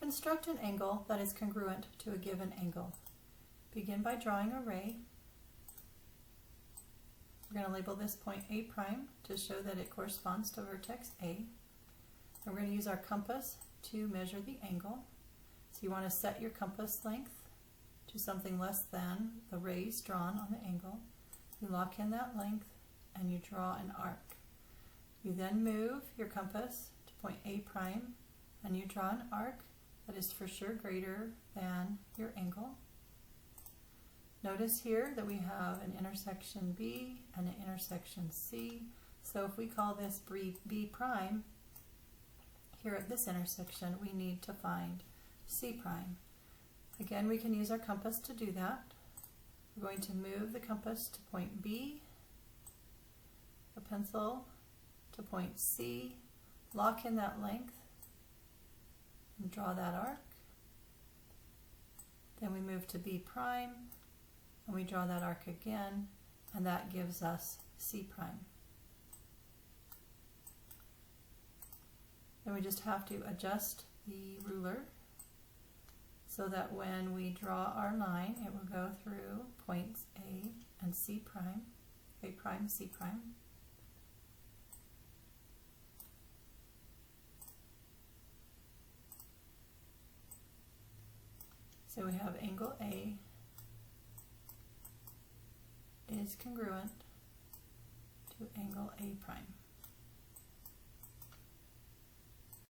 Construct an angle that is congruent to a given angle. Begin by drawing a ray. We're going to label this point A prime to show that it corresponds to vertex A. And we're going to use our compass to measure the angle. So you want to set your compass length to something less than the rays drawn on the angle. You lock in that length and you draw an arc. You then move your compass to point A prime and you draw an arc that is for sure greater than your angle. Notice here that we have an intersection B and an intersection C. So if we call this B prime, here at this intersection we need to find C prime. Again, we can use our compass to do that. We're going to move the compass to point B, the pencil to point C, lock in that length, and draw that arc. Then we move to B prime, and we draw that arc again, and that gives us C prime. Then we just have to adjust the ruler so that when we draw our line, it will go through points A and C prime, A prime, C prime. So we have angle A is congruent to angle A prime.